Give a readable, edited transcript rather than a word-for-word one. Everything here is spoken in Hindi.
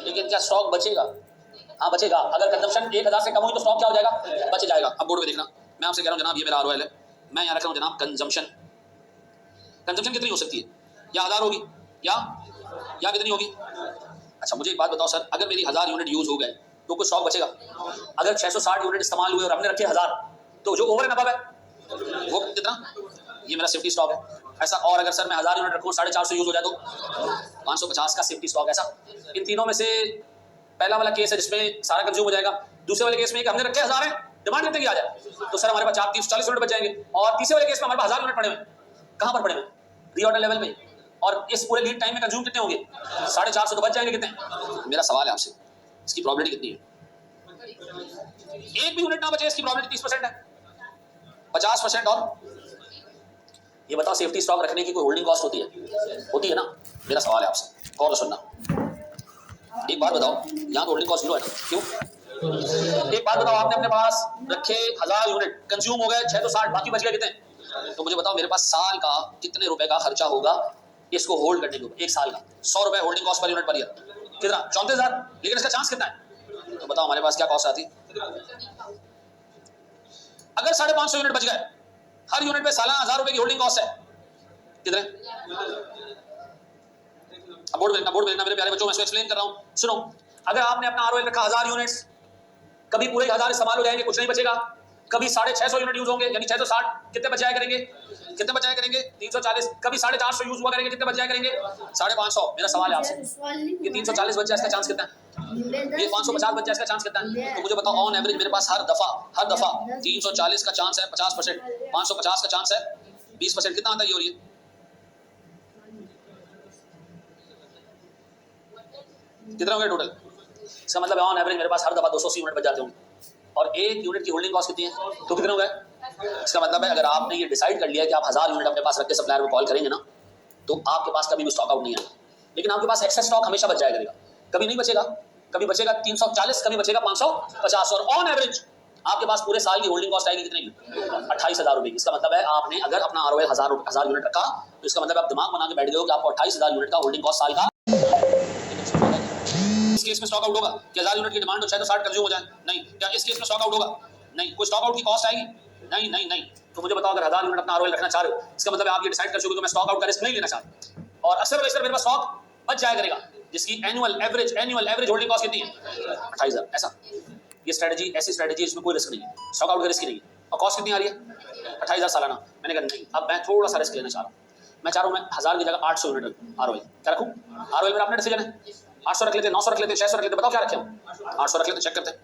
लेकिन क्या स्टॉक बचेगा? हाँ बचेगा। अगर कंजम्पशन 1000 से कम हुई तो स्टॉक क्या हो जाएगा? बच जाएगा। अब बोर्ड पे देखना, मैं आपसे कह रहा हूँ जनाब, ये मेरा आरओएल है, मैं यहाँ रख रहा हूँ जनाब कंजम्पशन। कंजम्पशन कितनी हो सकती है? या 1000 होगी या कितनी होगी? अच्छा मुझे एक बात बताओ सर, अगर मेरी 1000 यूनिट यूज हो गए तो कुछ स्टॉक बचेगा? अगर 660 यूनिट इस्तेमाल हुए और हमने रखे 1000, तो जो ओवर एंड अबव है वो कितना? ये मेरा सेफ्टी स्टॉक है। ऐसा, और अगर सर मैं 1000 यूनिट रखूँ 450 यूज हो जाए तो 550 का सेफ्टी स्टॉक। ऐसा इन तीनों में से पहला वाला केस है जिसमें सारा कंज्यूम हो जाएगा। दूसरे वाले केस में हमने रखे 1000 है, डिमांड कितने की आ जाए, तो सर हमारे पास 340 यूनिट बच जाएंगे। और तीसरे वाले केस में हमारे पास 1000 यूनिट पड़े हुए, कहां पर पड़े हुए? रीऑर्डर लेवल में। और इस पूरे लीड टाइम में कंज्यूम कितने होंगे? 450, तो बच जाएंगे कितने? मेरा सवाल है आपसे, इसकी प्रोबेबिलिटी कितनी है? एक भी यूनिट ना बचे इसकी प्रोबेबिलिटी 30% है, 50%। और ये बताओ सेफ्टी स्टॉक रखने की कोई होल्डिंग कॉस्ट होती है ना? मेरा सवाल है आपसे, कौन सुनना, एक बात बताओ, यहाँ तो होल्डिंग कॉस्ट 0 है ना, क्यों? एक बात बताओ, आपने अपने पास रखे 1000 यूनिट, कंज्यूम हो गए 660, बाकी बच गए कितने? तो मुझे बताओ मेरे पास साल का कितने रुपए का खर्चा होगा इसको होल्ड करने के ऊपर? एक साल का 100 रुपए holding cost per unit per year, कितना? 34,000। लेकिन इसका चांस कितना है? तो बताओ हमारे पास क्या कॉस्ट आती? अगर 550 यूनिट बच गए, हर यूनिट पे सालाना 1000 रुपए की होल्डिंग कॉस्ट है, कितने? अब बोर्ड में लिखना मेरे प्यारे बच्चों, मैं इसको एक्सप्लेन कर रहा हूं, सुनो। अगर आपने अपना आरओएल रखा 1000 यूनिट्स, कभी पूरे 1000 इस्तेमाल हो जाएंगे, कुछ नहीं बचेगा। कभी 650 यूनिट यूज होंगे, यानी 660, कितने बच जाया करेंगे? 340। कभी 450 यूज हुआ करेंगे, कितने बच जाया करेंगे? 550। मेरा सवाल है आपसे, ये 340 बच जाए इसका चांस कितना है? ये 550 बच जाए इसका चांस कितना है? तो मुझे बताओ ऑन एवरेज मेरे पास हर दफा 340 का चांस है 50%, 550 का चांस है 20%, कितना आता है ये? और ये कितना हो गया टोटल? इसका मतलब ऑन एवरेज मेरे पास हर दफा 280 यूनिट बच जाते होंगे। और एक यूनिट की होल्डिंग कॉस्ट कितनी है? तो कितने हो गए? इसका मतलब है अगर आपने ये डिसाइड कर लिया कि आप 1000 यूनिट अपने पास रख के सप्लायर को कॉल करेंगे ना, तो आपके पास कभी भी स्टॉक आउट नहीं है। लेकिन आपके पास एक्सेस स्टॉक हमेशा बच जाया करेगा, कभी नहीं बचेगा। कभी बचेगा 340, कभी बचेगा 550। और ऑन एवरेज आपके पास पूरे साल की होल्डिंग कॉस्ट आएगी कितने की? 28,000 रुपए की। इसका मतलब है आपने अगर अपना आरओएल 1000 यूनिट रखा, तो इसका मतलब आप दिमाग बना के बैठ गए हो कि आपको 28,000 यूनिट का होल्डिंग कॉस्ट साल का। इस केस में स्टॉक आउट होगा कि 1000 यूनिट की डिमांड हो 660 कंज्यूम हो जाए? नहीं। क्या इस केस में स्टॉक आउट होगा? नहीं। कोई स्टॉक आउट की कॉस्ट आएगी? नहीं। तो मुझे बताओ, अगर 1000 यूनिट अपना आरओएल रखना चाह रहे हो, इसका मतलब आप ये डिसाइड कर चुके हो कि मैं स्टॉक आउट का रिस्क नहीं लेना चाहता, और अक्सर वैसे मेरे पास स्टॉक बच जाया करेगा, जिसकी एनुअल एवरेज होल्डिंग कॉस्ट कितनी है? 28,000। ऐसा ये स्ट्रेटजी, ऐसी स्ट्रेटजी जिसमें कोई रिस्क नहीं है, स्टॉक आउट का रिस्क ही नहीं है। और कॉस्ट कितनी आ रही है? 28,000 सालाना। मैंने कहा नहीं, अब मैं थोड़ा सा रिस्क लेना चाह रहा हूँ। मैं चाह रहा हूँ मैं 1000 की जगह 800 यूनिट आरओएल क्या रखूँ? आरओएल मेरा अपना डिसीजन है। 800 रख लेते, 900 रख लेते, 600 रख लेते, बताओ क्या रखें? 800 रख लेते, चेक करते हैं।